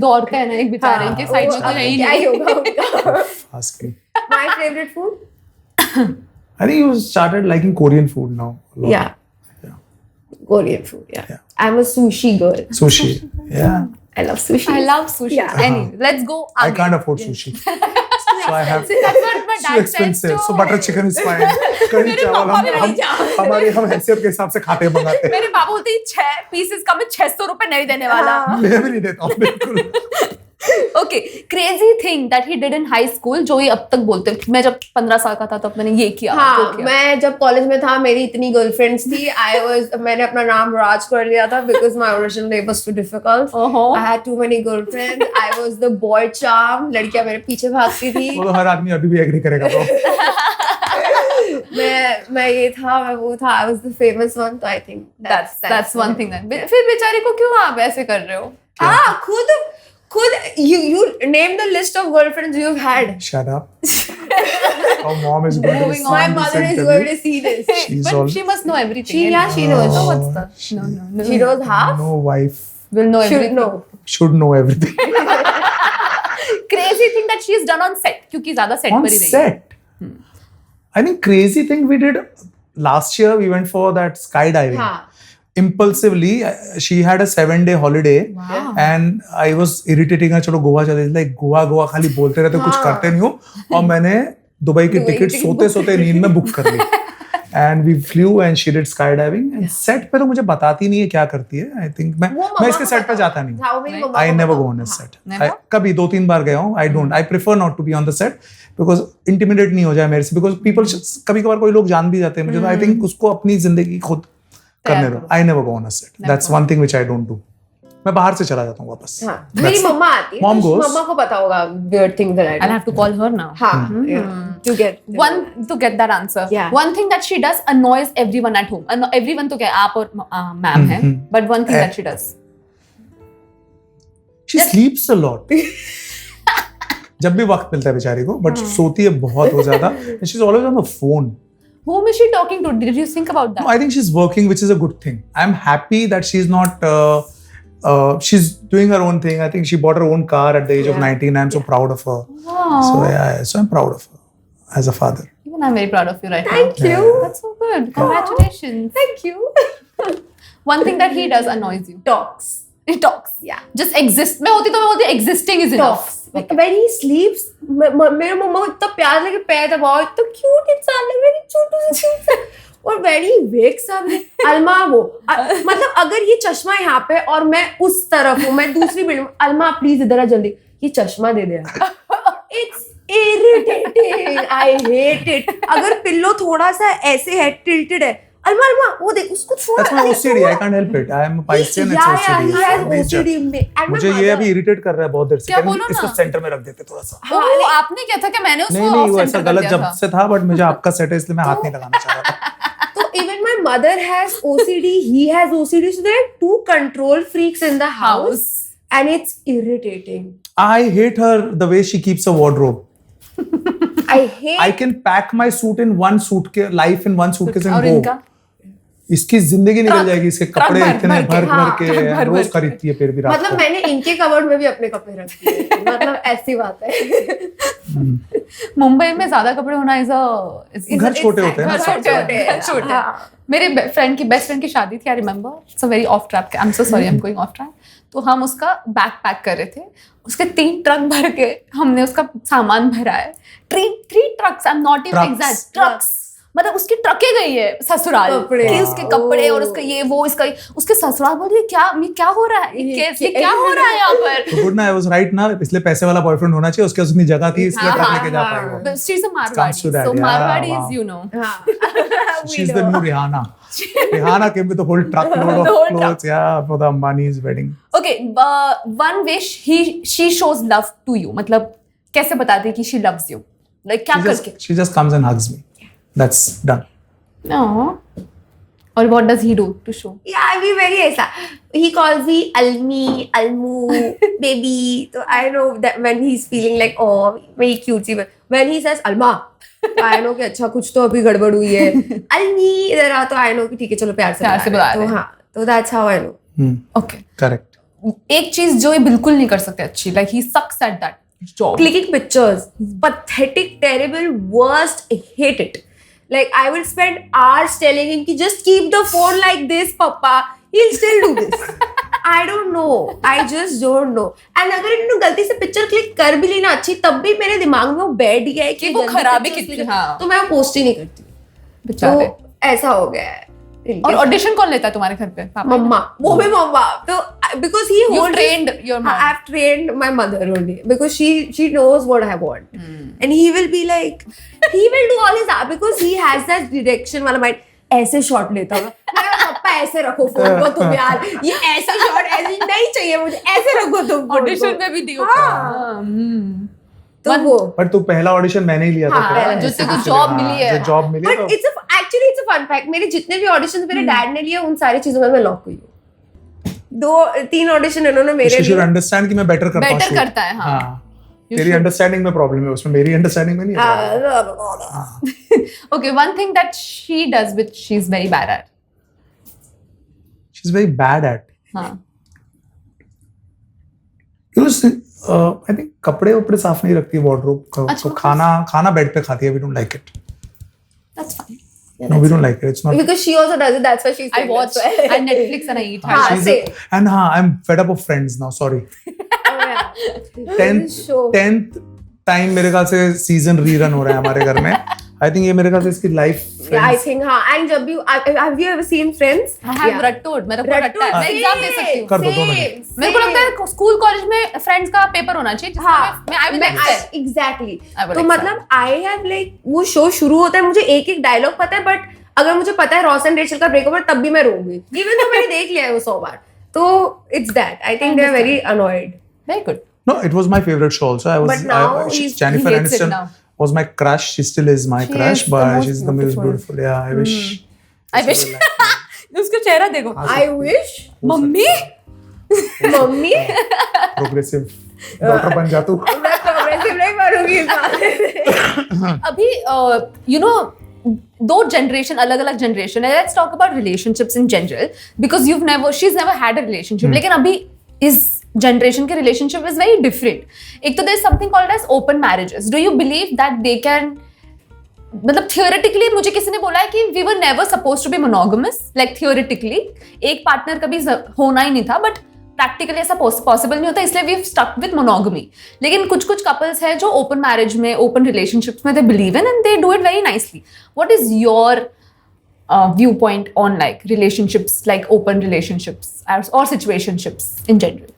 दौड़ते हैं ना एक बेचारे, इनके साइड में तो है ही क्या ही नहीं. होगा उनका. Ask me. My favorite food? I think you started liking Korean food now. a lot. Yeah. Korean food. Yeah. Yeah. I'm a sushi girl. Sushi. Yeah. I love sushi. I love sushi. Yeah. Anyway, let's go. I again. can't afford sushi. So I have. See, that's what my It's too dad says expensive. too. So butter chicken is fine. कड़ी चावल हम हैसियत के हिसाब से खाते हैं मंगाते हैं. मेरे पापा बोलते हैं 6 पीसेस का मैं 600 रुपए नहीं देने वाला. मैं भी नहीं देता हूँ बिल्कुल. Okay, crazy thing that he did in high school जो ये अब तक बोलते हैं. मैं जब 15 साल का था तब मैंने ये किया. हाँ, वो किया. मैं जब कॉलेज में था मेरी इतनी गर्लफ्रेंड्स थी. मैंने अपना नाम राज कर लिया था because my original name was too difficult. I had too many girlfriends. I was the boy charm. लड़कियां मेरे पीछे भागती थी. वो तो हर आदमी अभी भी एग्री करेगा bro. मैं ये था, मैं वो था. I was the famous one. तो I think that's one thing then. फिर बेचारी को क्यों आप ऐसे कर रहे हो? हाँ, खुद you name the list of girlfriends you've had. Shut up. Our mom is going to Moving on. listen My to mother this is interview. going to see this. She's But all- she must know everything. She knows. So what's the? No. She knows half. No wife Will know Should everything. know. should know everything. Crazy thing that she's done on set क्योंकि ज़्यादा set On पर ही रही. set. I think crazy thing we did last year. We went for that skydiving. हाँ. Impulsively, she had a 7-day holiday. Wow. And I was irritating her. चलो गोवा चले. Like Goa खाली बोलते रहते कुछ करते नहीं हो. और मैंने दुबई की टिकट सोते नींद में बुक कर ली. And we flew and she did skydiving. And set पे तो मुझे बताती नहीं है क्या करती है. I think मैं इसके set पे जाता नहीं. हाँ, वो मेरी मम्मा I को never पता. go on a set. Never? कभी 2-3 बार गया हूँ. I don't. I prefer not to be on the set because intimidate नहीं हो जाए मेरे से. Because people कभी कभार कोई लोग जान भी जाते हैं मुझे. तो I think उसको अपनी जिंदगी खुद करने दो. I never go on a set. That's one thing which I don't do. मैं बाहर से चला जाता हूँ वापस. हाँ, मेरी मम्मा आती है. Mom तो goes. मम्मा को पता होगा weird things that I do. I'll have to call her now. हाँ, yeah, to get To get that answer. Yeah. One thing that she does annoys everyone at home. Everyone तो क्या आप और ma'am है. But one thing that she does. She sleeps a lot. जब भी वक्त मिलता है बेचारी को, but सोती है बहुत वो ज्यादा. And she's always on the phone. Whom is she talking to? Did you think about that? No, I think she's working, which is a good thing. I'm happy that she's not. She's doing her own thing. I think she bought her own car at the age of 19. I'm so proud of her. Wow. So yeah, so I'm proud of her as a father. Even I'm very proud of you right now. Thank you. That's so good. Congratulations. Thank you. One thing that he does annoys you. Talks. He talks. Yeah. Just exist. मैं होती तो मैं बोलती existing is enough. Talks. When he sleeps, मेरे मम्मा को इतना प्यार लगे पैर दबाओ, इतना क्यूट इंसान लग रहा है, छोटू सा cute सा. और when he wakes up, अलमा वो मतलब अगर ये चश्मा यहाँ पे और मैं उस तरफ हूँ, मैं दूसरी बिल्डिंग, अलमा प्लीज इधर आ जल्दी, ये चश्मा दे दे. It's irritating. I hate it. अगर पिल्लो थोड़ा सा ऐसे है, tilted है, अलमा वो देख उसको थोड़ा. That's my OCD. I can't help it. I am a Piscean. It's OCD. He has Nature. OCD में. And my मुझे ये mother- अभी इरिटेट कर रहा है बहुत देर से. क्या Can you बोलो इसको ना? सेंटर में रख देते थोड़ा सा. वो आपने क्या था कि मैंने उसको नहीं off वो ऐसा center कर गलत दिया जब था. से था, बट मुझे आपका सेट है इसलिए मैं हाथ नहीं लगाना चाह रहा था. So even my mother has OCD, he has OCD, so there are two control freaks in the house, and it's irritating. I hate her the way she keeps a wardrobe. I hate. I can pack my suit in one suitcase, life in one suitcase और and इनका go. इसकी जिंदगी निकल जाएगी. इसके कपड़े इतने भर हाँ, के रोज खरीदती है फिर भी रात मतलब को. मैंने इनके कबर्ड में भी अपने कपड़े रख दिए. मतलब ऐसी बात है. मुंबई में ज्यादा कपड़े होना is घर छोटे होते हैं ना. घर छोटे. हाँ. मेरे बेस्ट फ्रेंड की शादी थी. I remember. It's a very of track. I am so sorry. I am going of track. तो हम उसका बैग पैक कर रहे थे. उसके 3 ट्रक भर के हमने उसका सामान भरा है. 3 trucks. I am not even Trucks. Exact. Trucks मतलब उसकी ट्रकें गई है ससुराल कपड़े. कि उसके कपड़े और उसका ये वो इसका उसके ससुराल बोल रही है क्या हो रहा है. ये क्या हो रहा है यहाँ पर. तो गुड ना, आई वाज राइट ना. इसलिए पैसे वाला बॉयफ्रेंड होना चाहिए. उसके अपनी जगह थी इसलिए ट्रक लेके जा पाया वो. But she's a Comes to Marwadi. that, So yeah, Marwadi wow. is, you know. हाँ. She's the new Rihanna. Rihanna came with a whole truckload of The whole clothes, yeah, for the Ambani's wedding. Okay, one wish she shows love to you. मतलब कैसे बताती है कि she loves you? Like क्या करके? She just comes and hugs me. That's done. No. Or what does he do to show? Yeah, I be very ऐसा. He calls me Almi, Almu, baby. So I know that when he's feeling like oh very cutesy, but when he says Alma, I know कि अच्छा कुछ तो अभी गड़बड़ हुई है. Almi इधर आ तो I know कि ठीक है चलो प्यार से बुला रहे हैं. तो हाँ, तो that's how I know. Okay. Correct. एक चीज जो ये बिल्कुल नहीं कर सकते अच्छी. Like he sucks at that job. Clicking pictures, pathetic, terrible, worst. I hate it. Like I will spend hours telling him कि just keep the phone like this, papa. He'll still do this. I don't know. I just don't know. And अगर इन्होंने गलती से picture click कर भी ली ना अच्छी, तब भी मेरे दिमाग में वो बैठ गया है कि वो खराब ही कितनी, हाँ। तो मैं वो पोस्ट ही नहीं करती। बेचारे। तो ऐसा हो गया है। और ऑडिशन कौन लेता है तुम्हारे घर पे? मम्मा, वो भी मम्मा। तो because he You holds trained your mom. I've trained my mother only because she knows what I want, and he will be like, he will do all his because he has that direction वाला mind. ऐसे shot लेता होगा, पापा ऐसे रखो phone को तुम यार, ये ऐसा शॉट ऐसे नहीं चाहिए मुझे, ऐसे रखो तुम ऑडिशन में भी दियो। तो वो बट तू पहला ऑडिशन मैंने ही लिया था हाँ, तेरा, जो ऐसे तेरे को किसी job ने- मिली है। जो जॉब मिली बट तो actually it's a fun fact, मेरे जितने भी ऑडिशन मेरे डैड ने लिए उन सारी चीजों में मैं लॉक हुई हूँ। 2-3 ऑडिशन इन्होंने मेरे she should लिए understand कि मैं बेटर करता हूँ Better shoot। करता है, हाँ। तेरी अंडरस्टैंडिंग में प्रॉब्लम है, उसमें मेरी अंडरस्टैंडिंग में नहीं है। Okay, one thing that she does which she's very bad at. She's very bad at, हाँ। you know, I think कपड़े उपड़े साफ नहीं रखती वार्डरोब का, अच्छा, तो खाना बेड पे खाती है। We don't like it. That's fine. No, we don't like it. It's not. because she also does it, that's why she's I watch I Netflix and I eat हाँ, her. same. And I'm fed up of Friends now. Sorry. Oh, yeah. 10th time मेरे ख्याल से season rerun हो रहा है हमारे घर में। आई थिंक ये मेरे ख्याल से इसकी लाइफ Yeah, I think हाँ, and जब भी have you ever seen Friends? I have रट्टोड, मेरा को रट्टा है। मैं एग्जाम दे सकती हूँ। कर दो, 2 मिनट। मेरे को लगता है स्कूल कॉलेज में फ्रेंड्स का पेपर होना चाहिए जिसमें हाँ, मैं I will excel. exactly. I will तो excel. मतलब I have like वो शो शुरू होता है, मुझे एक डायलॉग पता है, बट अगर मुझे पता है रॉस एंड रेचल का ब्रेकअप है तब भी मैं रोऊंगी, इवन तो मैंने देख लिया है वो 100 बार। तो it's that, I think they are very annoyed. Very good. No, it was my favorite show also. But now Jennifer he hates it Aniston now. was my crush. She still is my She crush, is the but most she's the most beautiful. beautiful. Yeah, I wish. I wish. उसका चेहरा देखो। I wish mummy mummy Progressive daughter बन जा तू। मैं progressive नहीं करूंगी इस बात में। अभी you know दो जनरेशन अलग अलग जनरेशन है। Let's talk about relationships in general because she's never had a relationship. लेकिन अभी इस जनरेशन के रिलेशनशिप इज वेरी डिफरेंट। एक तो there is something called as open marriages. Do you believe that they can, मतलब theoretically मुझे किसी ने बोला है कि we were never suppose to be monogamous, like theoretically एक पार्टनर कभी होना ही नहीं था, बट प्रैक्टिकली ऐसा पॉसिबल नहीं होता, इसलिए वी स्टक विद मोनोगमी। लेकिन कुछ कुछ कपल्स हैं जो ओपन मैरिज में, ओपन रिलेशनशिप्स में they believe in and they do it very nicely. What is your view point on like relationships, like open रिलेशनशिps or situationships in general?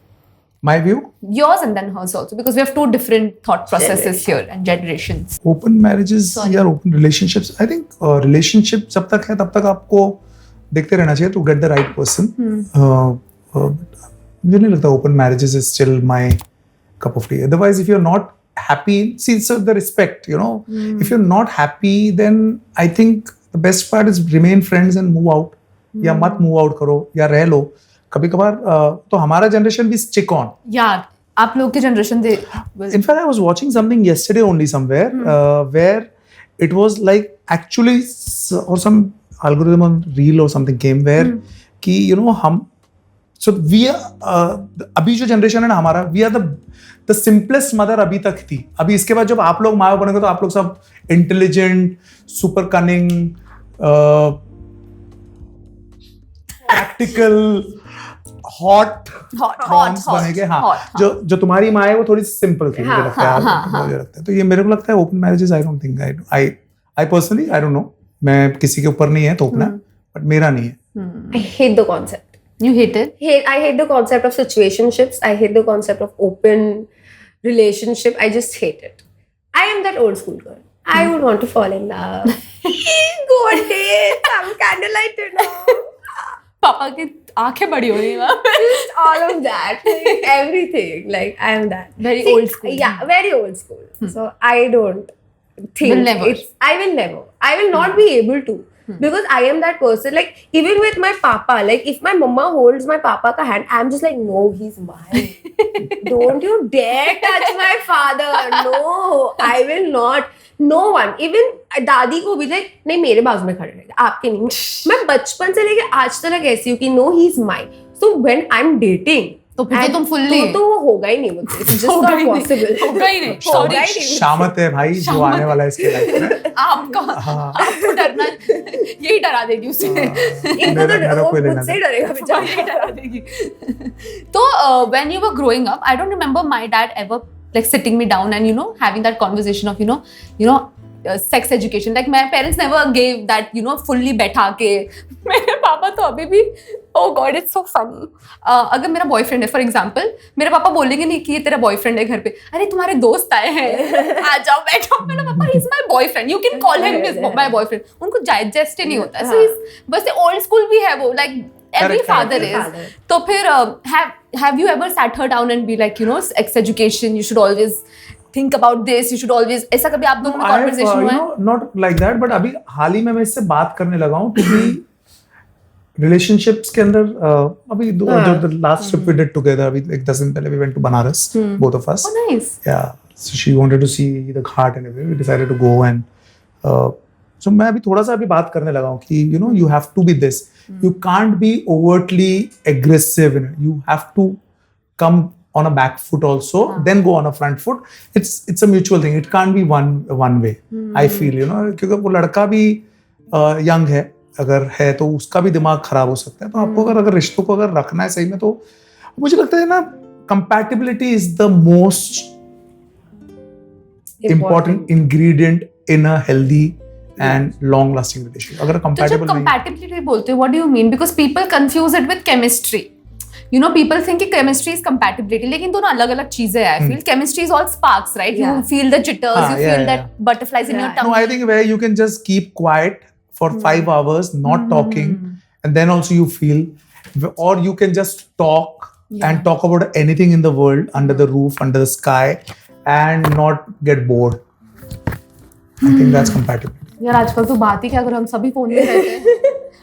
My view? Yours and then hers also, because we have two different thought processes here and generations. Open marriages या open relationships. I think relationship जब तक है तब तक आपको देखते रहना चाहिए to get the right person. मुझे नहीं लगता open marriages is still my cup of tea. Otherwise, if you're not happy, see, so the respect, you know, if you're not happy, then I think the best part is remain friends and move out. या मत move out करो या रह लो। कभी कभार तो हमारा generation भी stick on. Yeah, आप लोग की generation they In fact, I was watching something yesterday only somewhere where it was like actually or some algorithm on reel or something came where कि you know हम so we are अभी जो generation है ना हमारा, we are the simplest mother अभी तक थी। अभी इसके बाद जब आप लोग माँ बाप बनेंगे तो आप लोग सब intelligent, super cunning, practical, hot moms बनेंगे। हाँ, जो तुम्हारी माँ है वो थोड़ी सिंपल थी, मुझे लगता है। मुझे लगता है तो ये मेरे को लगता है open marriages I don't think I personally I don't know, मैं किसी के ऊपर नहीं है थोपना, बट मेरा नहीं है। I hate the concept. You hate it? I hate the concept of situationships. I hate the concept of open relationship. I just hate it. I am that old school girl. I would want to fall in love. Go on dates. Have candlelight dinner. पापा की आंखें बड़ी हो रही हैं। Just all of that. Like, everything. Like, I am that. Very old school. Yeah, very old school. So, I don't think Will never. I will never. I will not be able to. Because I am that person. Like, even with my papa, like, if my mama holds my papa ka hand, I'm just like, no, he's mine. Don't you dare touch my father. No, I will not. No one. Even दादी को भी like, नहीं मेरे बाजू में खड़े रहेगा, आपके नहीं। मैं बचपन से लेके आज तक ऐसी हूँ कि no, he's mine. So when I'm dating, तो फिर तो तुम फुल्ली तो वो होगा ही नहीं मुझसे, it's just not possible. होगा ही नहीं, होगा sorry. ही नहीं। शामत है भाई जो आने वाला है इसके लाइफ में। आपको डरना, यही डरा देगी उसे। इनको तो कोई वो लेना मुझसे ही डरेगा बेचारा। यही डरा देगी। तो when you were growing up, I don't remember my dad ever like sitting me down and having that conversation of sex education. Like my parents never gave that fully बैठा के। मेरे पापा तो अभी भी oh god it's so funny. अगर मेरा boyfriend है फॉर एग्जांपल, मेरे पापा बोलेंगे नहीं कि ये तेरा बॉयफ्रेंड है घर पे, अरे तुम्हारे दोस्त आए हैं आ जाओ बैठो। मेरा पापा is my boyfriend, you can call him my boyfriend. उनको डाइजेस्ट ही नहीं होता। सो बस ओल्ड स्कूल भी है वो, लाइक every father is. तो फिर have you ever sat her down and be like sex education, you should always think about this, you should always, ऐसा कभी आप दोनों में conversation हुआ है? Not like that, but अभी हाल ही में मैं इससे बात करने लगा हूँ क्योंकि relationships के अंदर अभी जो the last trip we did together, अभी एक 10 दिन पहले we went to Banaras, both of us. Oh nice. Yeah, so she wanted to see the Ghat and everything. We decided to go and so मैं अभी थोड़ा सा अभी बात करने लगा हूँ कि you have to be this. You can't be overtly aggressive. You have to come on a back foot also, then go on a front foot. It's a mutual thing. It can't be one way. I feel क्योंकि वो लड़का भी young है, अगर है तो उसका भी दिमाग खराब हो सकता है। तो आपको अगर रिश्तों को अगर रखना है सही में, तो मुझे लगता है ना compatibility is the most important ingredient in a healthy and long lasting relationship. अगर तो जब compatibility बोलते हो, what do you mean? Because people confuse it with chemistry. People think कि chemistry is compatibility, लेकिन दोनों अलग-अलग चीजें हैं। I feel chemistry is all sparks, right? You feel the jitters, you feel that butterflies in your tummy. No, I think where you can just keep quiet for 5 hours, not talking, and then also you feel, or you can just talk and talk about anything in the world, under the roof, under the sky, and not get bored. I think that's compatibility. यार आजकल तो बात ही क्या करो, हम सभी phone में रहते हैं।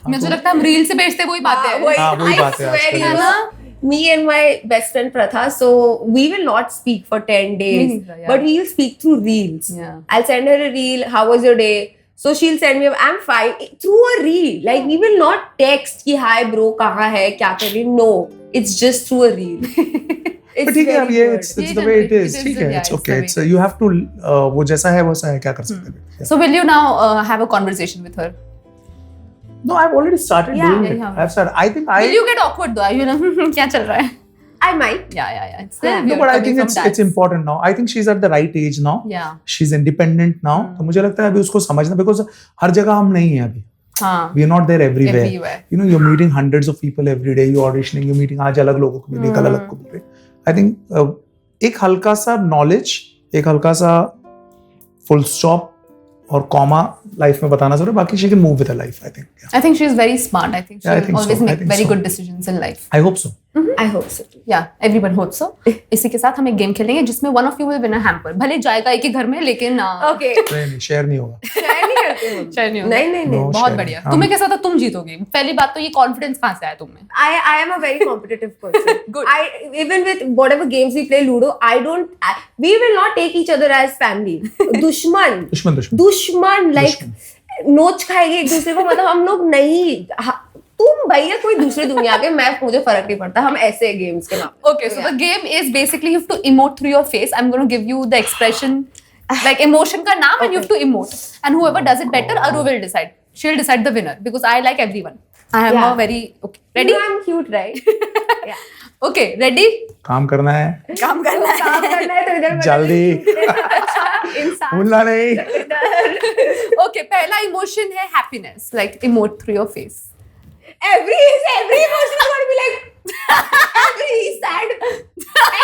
मुझे लगता है हम रील से भेजते वही बातें हैं। वही बात है आजकल। है ना? Me and my best friend Pratha, so we will not speak for 10 days, but we will speak through reels. I'll send her a reel, how was your day? So she'll send me, I'm fine, through a reel. Like we will not text ki hi bro, kahan hai, kya kar rahi? No, it's just through a reel. But ठीक है, अब ये it's the way it is. ठीक है, it's okay. It's you have to वो जैसा है वैसा है, क्या कर सकते हैं? So will you now have a conversation with her? No, I've already started doing it. I've started. I think Will you get awkward though? क्या चल रहा है? I might. Yeah. No, but I think it's important now. I think she's at the right age now. Yeah. She's independent now. तो मुझे लगता है अभी उसको समझना, because हर जगह हम नहीं हैं अभी. We are not there everywhere. You're meeting hundreds of people every day. You're auditioning. You're meeting आज अलग लोगों को मिले, कल अलग को मिले. I think एक हल्का सा knowledge, एक हल्का सा full stop और comma life में बताना जरूरी, बाकी she can move with her life. I think she is very smart. I think she always make very good decisions in life. I hope so. I hope so. Yeah, everyone hopes so. इसी के साथ हम एक game खेलेंगे जिसमें one of you will win a hamper. भले जाएगा एक ही घर में, लेकिन okay. नहीं, शेयर नहीं होगा. शेयर नहीं करते हम. शेयर नहीं होगा. नहीं. बहुत बढ़िया. तुम्हें कैसा था, तुम जीतोगे? पहली बात तो ये कॉन्फिडेंस कहाँ से आया तुम में? I am a very competitive person. Good. Even with whatever games we play, Ludo, we will not take each other as family. दुश्मन like नोच खाएंगे एक दूसरे को, मतलब हम लोग नहीं, तुम भैया कोई दूसरी दुनिया के, मुझे फर्क नहीं पड़ता, हम ऐसे गेम्स के नाम. Okay, so the game is basically you have to emote through your face. I'm going to give you the expression, like emotion का नाम, and you have to emote. And whoever does it better, Aru will decide. She'll decide the winner because I like everyone. I am a very okay. Ready? You know, I'm cute, right? Yeah. Okay, ready? काम करना है तो इधर जल्दी, भूलना नहीं. Okay, पहला emotion है happiness, like emote through your face. Every emotion is going to be like every sad,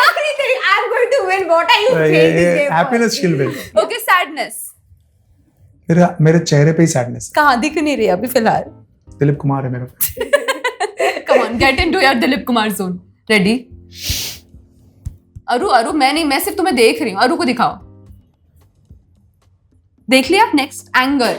everything. I'm going to win. What are you playing this game for? Happiness she'll win. Okay, sadness. मेरे चेहरे पे ही sadness. कहाँ दिख नहीं रही अभी फिलहाल? दिलीप कुमार है मेरा friend. Come on, get into your Dilip Kumar zone. Ready? अरु मैं सिर्फ तुम्हें देख रही हूँ. अरु को दिखाओ. देख लिया? Next, anger.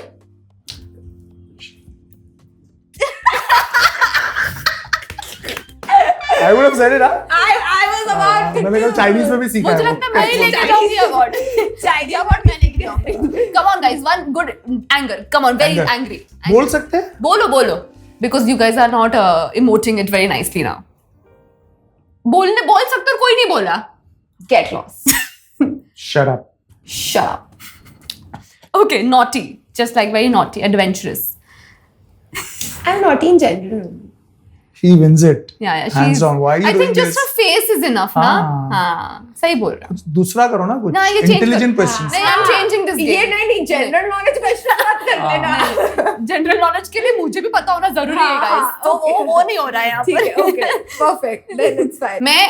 I would have said it, huh? I was about. मैंने कल चाइनीज में भी सीखा है. मुझे लगता है मैं ही लेके जाऊंगी अवार्ड. चाइनीज अवार्ड मैं लेके जाऊंगी. Come on guys, one good anger. Come on, very angry. बोल सकते हैं? बोलो. Because you guys are not emoting it very nicely now. बोल सकते हो, कोई नहीं बोला. Get lost. Shut up. Shut up. Okay, naughty. Just like very naughty, adventurous. I'm naughty in general. He wins it. Yeah, Hands she's. down. Why are you I doing think just this? her face is enough, ना? हाँ. हाँ, सही बोल रहा. दूसरा करो ना कुछ. ना ये change Intelligent कर. questions. नहीं, I'm changing this ये game. नहीं जनरल नॉलेज क्वेश्चन बात करते ना. जनरल नॉलेज के लिए मुझे भी पता होना जरूरी है हाँ, guys. तो वो नहीं हो रहा है यहाँ ठीक है, पर. okay, perfect, then it's fine. मैं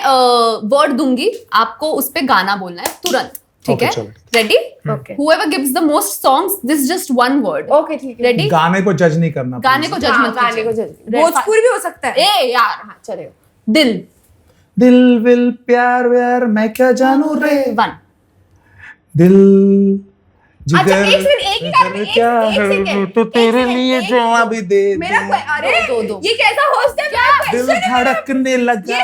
वर्ड दूंगी, आपको उस पे गाना बोलना है तुरंत. ठीक Okay, है? चलो. Ready? Okay. Whoever gives the most songs, this is just one word. Okay, ठीक है. Ready? गाने को जज नहीं करना. गाने को please. जज हाँ, मत गाने को कीजिए. जज. भोजपुरी भी हो सकता है. ए यार, हाँ, चलेगा. दिल. दिल विल प्यार व्यार मैं क्या जानू रे. 1. दिल अच्छा, जिगर एक सेकंड, एक ही गाने में, क्या एक है सेकंड, तो तेरे एक लिए सेकंड, जवाब भी दे मेरा दूं. अरे दो. ये कैसा होस्ट है? मेरा दिल question है. धड़कने लगा.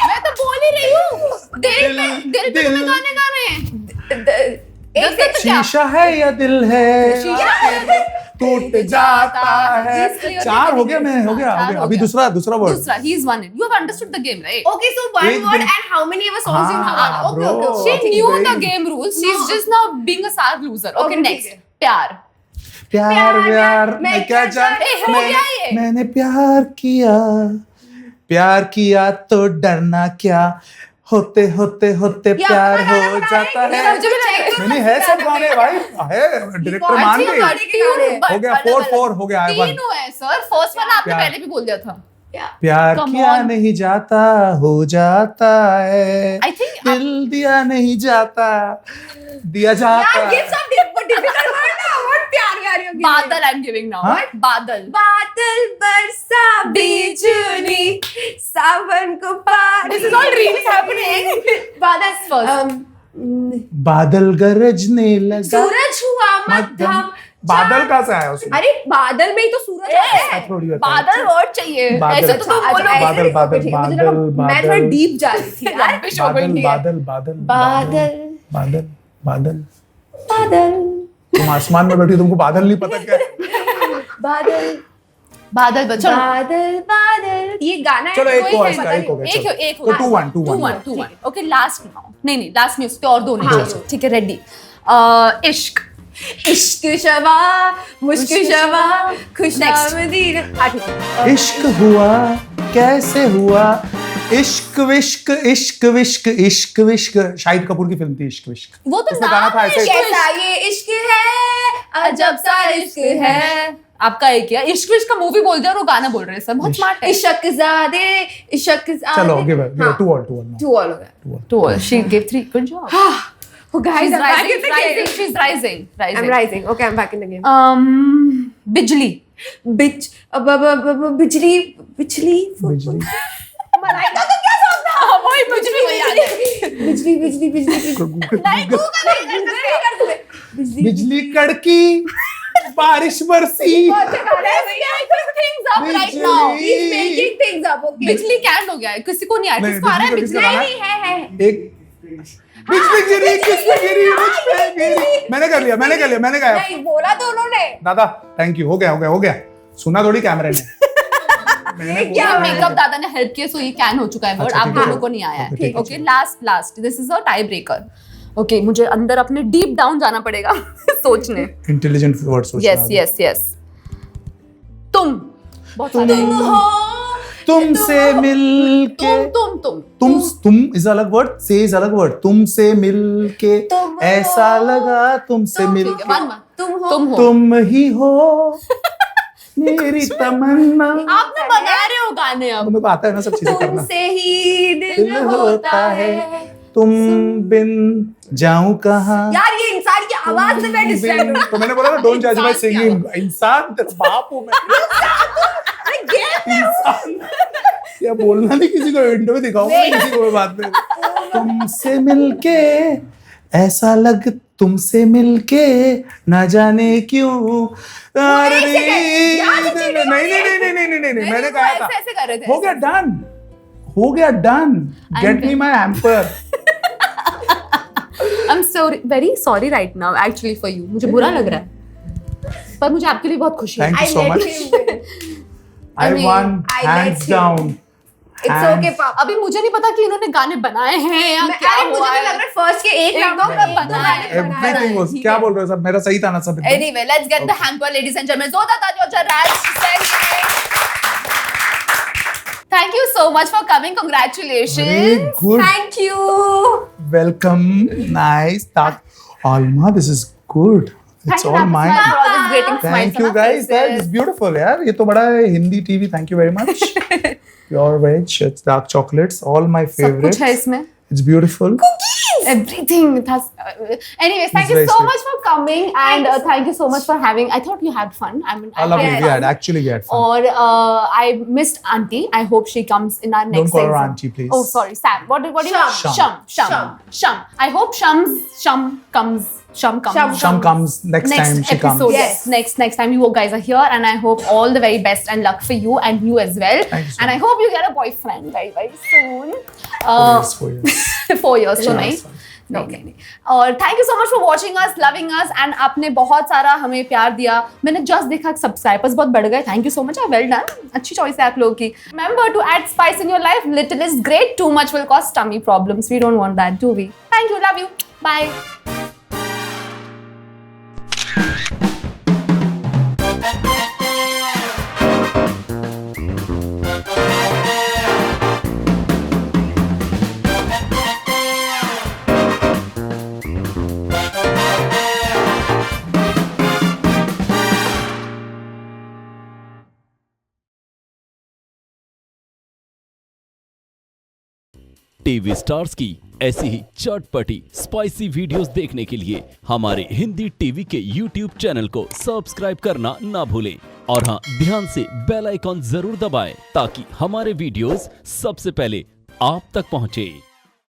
मैं तो बोल ही रही हूँ. दिल पे तुम्हें गाने गाने हैं. एक दस दस क्या? शीशा है या दिल है टूट जाता है. He's clearly 4 हो गया. winning. मैं हो गया हाँ, 4 हो अभी गया. दूसरा वर्ड. दूसरा. He's won it. You have understood the game, right? Okay, so one एक word दिन- and how many ever songs you हाँ, have? Okay, bro. okay, She okay. knew the very- game rules. She's No. just now being a sad loser. Okay, Okay, next. ठीक है. प्यार. प्यार व्यार मैं क्या जान. ए, हो गया ये. मैंने प्यार किया तो डरना क्या. होते होते होते ये प्यार अपना गाना हो बनाए, जाता ये है. मुझे भी चाहिए. नहीं है सब गाने भाई. है डायरेक्टर मान अच्छी गई. गाड़ी के गाने. हो गया 4 हो गया. I won. तीन हुए सर. फर्स्ट वाला आपने प्यार. पहले भी बोल दिया था. प्यार Come किया on. नहीं जाता हो जाता है. I think दिल दिया नहीं जाता दिया जाता यार ये है. सब डिफिकल्ट वर्ड ना. वर्ड प्यार यार ये बादल. I'm giving now. हाँ? बादल. बादल बरसा बिजुली सावन को पानी. This is all reels happening. बादल First. बादल गरजने लगा. सूरज हुआ मध्यम. बादल कहाँ से आया उसमें. अरे बादल में ही तो सूरज आता है. थोड़ी होता है. बादल वर्ड चाहिए. बादल. ऐसे तो तुम अच्छा, बोलो. ऐसे बादल, बादल, ठीक है, मुझे बादल, लगा- मैं थोड़ा बादल. डीप जा रही थी यार. Selfish हो गई बादल है. बादल बादल बादल बादल बादल. बादल तुम आसमान में बैठी हो, तुमको बादल नहीं पता क्या है? बादल बादल. चलो. बादल बादल. ये गाना है. चलो एक कोई हुआ है, इसका. पता एक हो नहीं. गया. एक चलो. तो 2-1 2-1. Okay last now. नहीं लास्ट नहीं, उसके और दो नहीं हाँ. चाहिए. ठीक है. रेडी. इश्क. इश्क शवा मुश्क शवा खुशामदीद. इश्क हुआ कैसे हुआ. इश्क विश्क इश्क विश्क इश्क विश्क. शाहिद कपूर की फिल्म थी इश्क विश्क. वो तो इसमें गाना नाम था है. ऐसे. कैसा ये इश्क है अजब सा इश्क है. आपका एक है. इश्क विश्क का मूवी बोल दिया और वो गाना बोल रहे हैं सर. बहुत स्मार्ट है. इश्क ज़ादे इश्क ज़ादे. चलो गिव इट. हाँ. 2-1 Two all हो गया. तो she gave 3. Good job. Oh guys, She's I'm back rising. in the game. She's rising. I'm rising. Okay, I'm back in the game. बिजली. बिजली बिजली. बिजली. मलाइका को क्या समझा? वही बिजली वही याद है. बिजली बिजली बिजली. नहीं गूगल नहीं कर सकते. बिजली बिजली कड़की बारिश बरसी. Things up right now. He's making things up. Okay. बिजली कैंड हो गया है. किसी को नहीं आया. नहीं, किसको आ रहा है बिजली बिजली? कड़की नहीं है. एक बिजली गिरी किसने गिरी मुझ पे गिरी. मैंने कर लिया मैंने गाया. नहीं बोला तो उन्होंने. दादा थैंक यू. हो गया सुना थोड़ी कैमरे ने. मैंने क्या बोला. मेकअप दादा ने हेल्प किया, सो ये कैन हो चुका है वर्ड. अच्छा, आप ठीक है. दोनों को नहीं आया है. ठीक है, okay last this is a tie breaker. Okay मुझे अंदर अपने डीप डाउन जाना पड़ेगा सोचने. इंटेलिजेंट वर्ड सोचना. यस. तुम. बहुत सारे. तुमसे मिलके. तुम इज अलग वर्ड. से इज अलग वर्ड. तुमसे मिलके तुम ऐसा हो. लगा तुमसे मिलके. तुम हो. तुम ही हो मेरी तमन्ना. आप ना बना रहे हो गाने अब. मेरे को आता है ना सब चीजें करना. तुमसे ही दिल दिल होता है तुम बिन जाऊं कहाँ. यार ये इंसान की आवाज से मैं डिस्ट्रैक्ट हूँ. तो मैंने बोला ना डोंट जज माय इंसान सिंगिंग. इंसान तेरा बाप हूं मैं. इंसान क्या बोलना नहीं किसी को. इंटरव्यू दिखाऊंगा नहीं किसी को मैं बाद में. तुमसे मिलके ऐसा लग तुमसे मिलके ना जाने क्यों. अरे नहीं मैंने कहा था. ऐसे कर रहे थे. हो गया done. Get me my hamper. I am sorry very sorry right now actually for you. मुझे बुरा लग रहा है पर मुझे आपके लिए बहुत खुशी है. Thank you I so let much. him win. I mean, won I hands let him. down. It's And- okay, पापा. अभी मुझे नहीं पता कि इन्होंने गाने बनाए हैं या क्या अरे मुझे हुआ तो है. लग रहा है फर्स्ट के एक एक राउंड दो में का एक दो बना गाने है. बनाए Everything हैं. was, ठीक क्या है. बोल रहे हो सब? मेरा सही था ना सब? एकदम? Anyway, let's get the hamper, ladies and gentlemen. Zoda Tajo Raj. Thank you so much for coming. Very Congratulations. good. Thank you. Welcome. Nice. Alma, this is good. Thank It's you, all Rafa, mine. for all this greeting smiles Thank on you our guys. That is faces. beautiful, यार. ये तो बड़ा है Hindi TV. Thank you very much. Pure veg, it's dark chocolates, all my सब कुछ favorites. है इसमें. It's beautiful. Everything. It has, anyways, thank It's you very so sweet. much for coming and thank you so much for having. I thought you had fun. I mean, I love had it. fun. We had actually we had fun. Or I missed Auntie. I hope she comes in our next Don't call her season. auntie, please. Oh, sorry, Sam. What do you? Sham. Sham. I hope Sham comes. Sham Sham comes next time. She episode. comes. Yes. Next time you guys are here, and I hope all the very best and luck for you and you as well. Thank you so And I much. hope you get a boyfriend very soon. 4 years. 4 years तो नहीं. that's fine. नहीं. और thank you so much for watching us, loving us, and आपने बहुत सारा हमें प्यार दिया. मैंने जस्ट देखा सब्सक्राइबर्स बहुत बढ़ गए. Thank you so much. Well done. अच्छी चॉइस है आप लोगों की. Remember to add spice in your life. Little is great. Too much will cause tummy problems. We don't want that, do we? Thank you. Love you. Bye. TV stars की ऐसी ही चटपटी spicy videos देखने के लिए हमारे Hindi TV के YouTube channel को subscribe करना ना भूलें और हाँ, ध्यान से बेल आइकॉन जरूर दबाएं ताकि हमारे वीडियोस सबसे पहले आप तक पहुंचे.